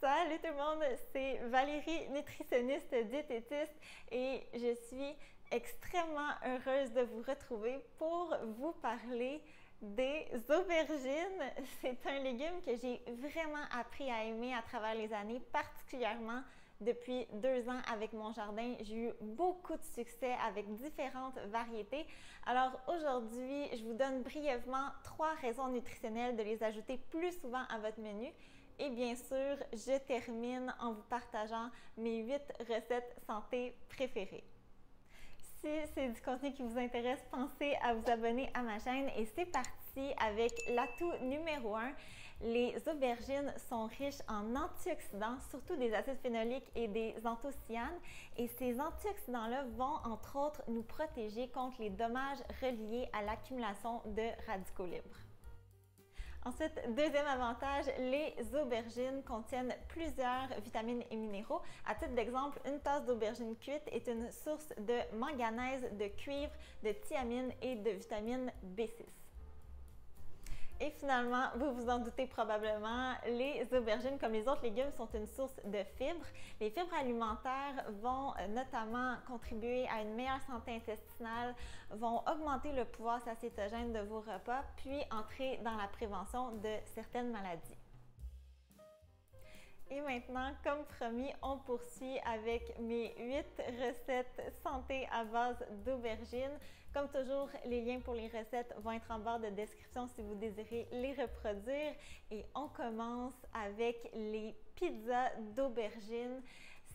Salut tout le monde, c'est Valérie, nutritionniste diététiste et je suis extrêmement heureuse de vous retrouver pour vous parler des aubergines. C'est un légume que j'ai vraiment appris à aimer à travers les années, particulièrement depuis 2 ans avec mon jardin. J'ai eu beaucoup de succès avec différentes variétés. Alors aujourd'hui, je vous donne brièvement 3 raisons nutritionnelles de les ajouter plus souvent à votre menu. Et bien sûr, je termine en vous partageant mes 8 recettes santé préférées. Si c'est du contenu qui vous intéresse, pensez à vous abonner à ma chaîne et c'est parti avec l'atout numéro 1. Les aubergines sont riches en antioxydants, surtout des acides phénoliques et des anthocyanes. Et ces antioxydants-là vont entre autres nous protéger contre les dommages reliés à l'accumulation de radicaux libres. Ensuite, deuxième avantage, les aubergines contiennent plusieurs vitamines et minéraux. À titre d'exemple, une tasse d'aubergine cuite est une source de manganèse, de cuivre, de thiamine et de vitamine B6. Et finalement, vous vous en doutez probablement, les aubergines, comme les autres légumes, sont une source de fibres. Les fibres alimentaires vont notamment contribuer à une meilleure santé intestinale, vont augmenter le pouvoir satiétogène de vos repas, puis entrer dans la prévention de certaines maladies. Et maintenant, comme promis, on poursuit avec mes 8 recettes santé à base d'aubergines. Comme toujours, les liens pour les recettes vont être en barre de description si vous désirez les reproduire. Et on commence avec les pizzas d'aubergines.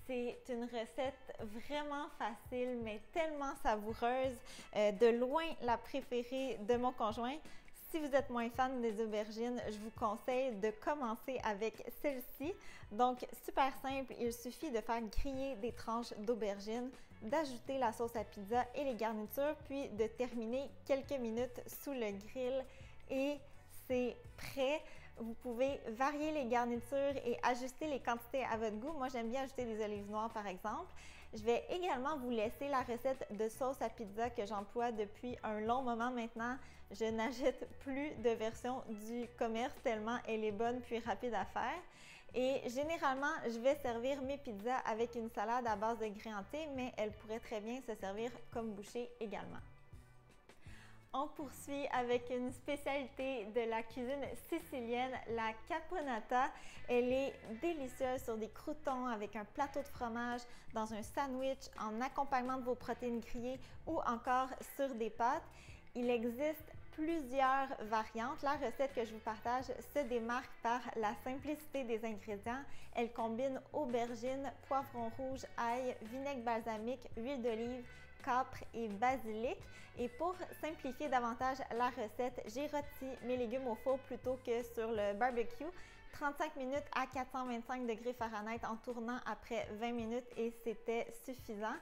C'est une recette vraiment facile, mais tellement savoureuse. De loin, la préférée de mon conjoint. Si vous êtes moins fan des aubergines, je vous conseille de commencer avec celle-ci. Donc, super simple, il suffit de faire griller des tranches d'aubergines, d'ajouter la sauce à pizza et les garnitures, puis de terminer quelques minutes sous le grill et c'est prêt. Vous pouvez varier les garnitures et ajuster les quantités à votre goût. Moi, j'aime bien ajouter des olives noires, par exemple. Je vais également vous laisser la recette de sauce à pizza que j'emploie depuis un long moment maintenant. Je n'achète plus de version du commerce tellement elle est bonne puis rapide à faire. Et généralement, je vais servir mes pizzas avec une salade à base de grès entier, mais elle pourrait très bien se servir comme bouchée également. On poursuit avec une spécialité de la cuisine sicilienne, la caponata. Elle est délicieuse sur des croûtons avec un plateau de fromage, dans un sandwich, en accompagnement de vos protéines grillées ou encore sur des pâtes. Il existe plusieurs variantes. La recette que je vous partage se démarque par la simplicité des ingrédients. Elle combine aubergines, poivrons rouges, ail, vinaigre balsamique, huile d'olive, capre et basilic. Et pour simplifier davantage la recette, j'ai rôti mes légumes au four plutôt que sur le barbecue. 35 minutes à 425 degrés Fahrenheit en tournant après 20 minutes et c'était suffisant.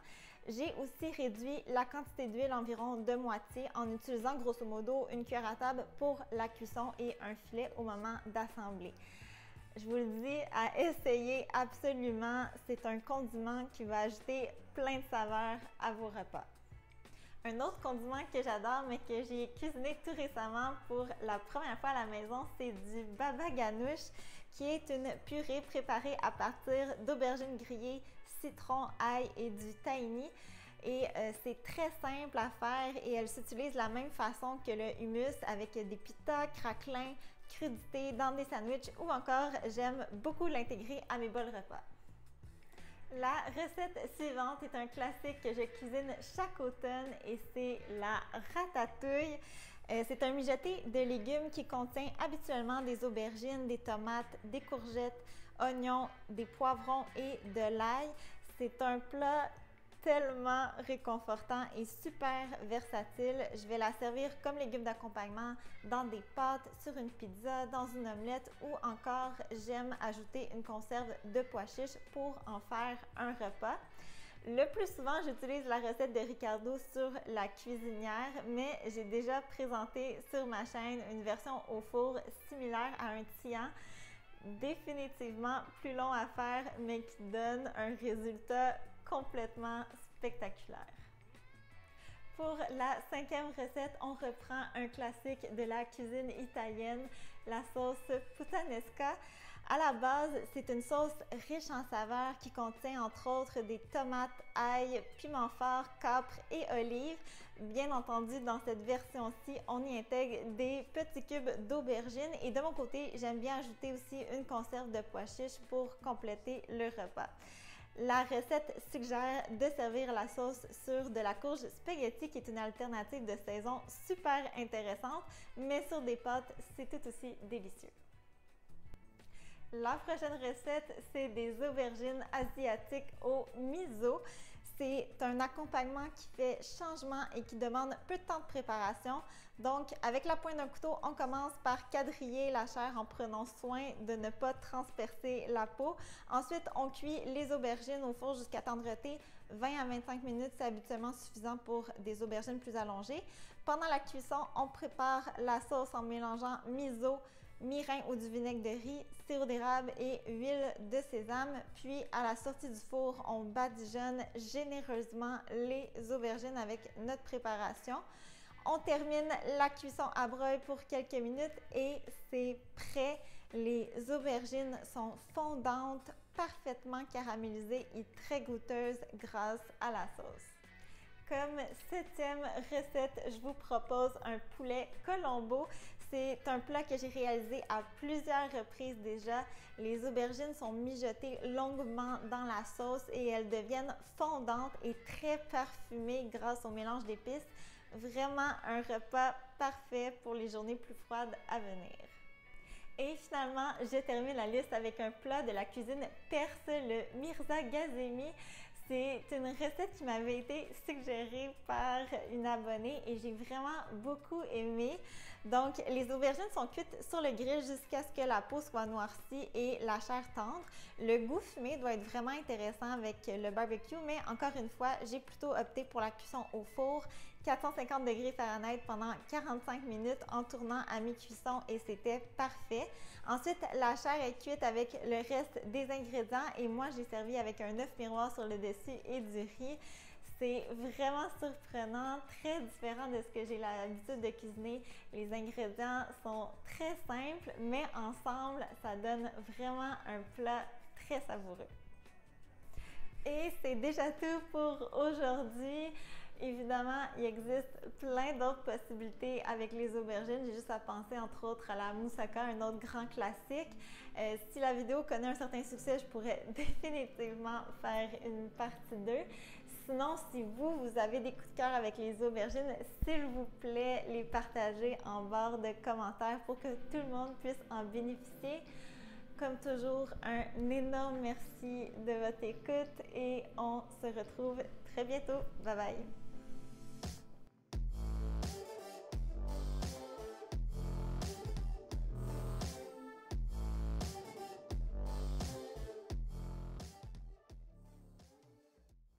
J'ai aussi réduit la quantité d'huile environ de moitié en utilisant grosso modo une cuillère à table pour la cuisson et un filet au moment d'assembler. Je vous le dis, à essayer absolument, c'est un condiment qui va ajouter plein de saveurs à vos repas. Un autre condiment que j'adore, mais que j'ai cuisiné tout récemment pour la première fois à la maison, c'est du baba ganoush, qui est une purée préparée à partir d'aubergines grillées, citron, ail et du tahini. Et c'est très simple à faire et elle s'utilise de la même façon que le hummus avec des pitas, craquelins, crudités dans des sandwichs ou encore j'aime beaucoup l'intégrer à mes bols repas. La recette suivante est un classique que je cuisine chaque automne et c'est la ratatouille. C'est un mijoté de légumes qui contient habituellement des aubergines, des tomates, des courgettes, oignons, des poivrons et de l'ail. C'est un plat tellement réconfortant et super versatile. Je vais la servir comme légume d'accompagnement dans des pâtes, sur une pizza, dans une omelette ou encore j'aime ajouter une conserve de pois chiches pour en faire un repas. Le plus souvent, j'utilise la recette de Ricardo sur la cuisinière, mais j'ai déjà présenté sur ma chaîne une version au four similaire à un tian. Définitivement plus long à faire, mais qui donne un résultat complètement spectaculaire. Pour la 5e recette, on reprend un classique de la cuisine italienne, la sauce puttanesca. À la base, c'est une sauce riche en saveurs qui contient entre autres des tomates, ail, piment fort, capre et olives. Bien entendu, dans cette version-ci, on y intègre des petits cubes d'aubergine et de mon côté, j'aime bien ajouter aussi une conserve de pois chiches pour compléter le repas. La recette suggère de servir la sauce sur de la courge spaghetti qui est une alternative de saison super intéressante, mais sur des pâtes, c'est tout aussi délicieux. La prochaine recette, c'est des aubergines asiatiques au miso. C'est un accompagnement qui fait changement et qui demande peu de temps de préparation. Donc, avec la pointe d'un couteau, on commence par quadriller la chair en prenant soin de ne pas transpercer la peau. Ensuite, on cuit les aubergines au four jusqu'à tendreté. 20 à 25 minutes, c'est habituellement suffisant pour des aubergines plus allongées. Pendant la cuisson, on prépare la sauce en mélangeant miso, mirin ou du vinaigre de riz, sirop d'érable et huile de sésame. Puis, à la sortie du four, on badigeonne généreusement les aubergines avec notre préparation. On termine la cuisson à broil pour quelques minutes et c'est prêt. Les aubergines sont fondantes, parfaitement caramélisées et très goûteuses grâce à la sauce. Comme 7e recette, je vous propose un poulet Colombo. C'est un plat que j'ai réalisé à plusieurs reprises déjà. Les aubergines sont mijotées longuement dans la sauce et elles deviennent fondantes et très parfumées grâce au mélange d'épices. Vraiment un repas parfait pour les journées plus froides à venir. Et finalement, je termine la liste avec un plat de la cuisine perse, le Mirza Gazemi. C'est une recette qui m'avait été suggérée par une abonnée et j'ai vraiment beaucoup aimé. Donc, les aubergines sont cuites sur le grill jusqu'à ce que la peau soit noircie et la chair tendre. Le goût fumé doit être vraiment intéressant avec le barbecue, mais encore une fois, j'ai plutôt opté pour la cuisson au four, 450 degrés Fahrenheit pendant 45 minutes en tournant à mi-cuisson et c'était parfait. Ensuite, la chair est cuite avec le reste des ingrédients et moi, j'ai servi avec un œuf miroir sur le dessus et du riz. C'est vraiment surprenant, très différent de ce que j'ai l'habitude de cuisiner. Les ingrédients sont très simples, mais ensemble, ça donne vraiment un plat très savoureux. Et c'est déjà tout pour aujourd'hui. Évidemment, il existe plein d'autres possibilités avec les aubergines. J'ai juste à penser entre autres à la moussaka, un autre grand classique. Si la vidéo connaît un certain succès, je pourrais définitivement faire une partie 2. Sinon, si vous avez des coups de cœur avec les aubergines, s'il vous plaît, les partagez en barre de commentaires pour que tout le monde puisse en bénéficier. Comme toujours, un énorme merci de votre écoute et on se retrouve très bientôt. Bye bye!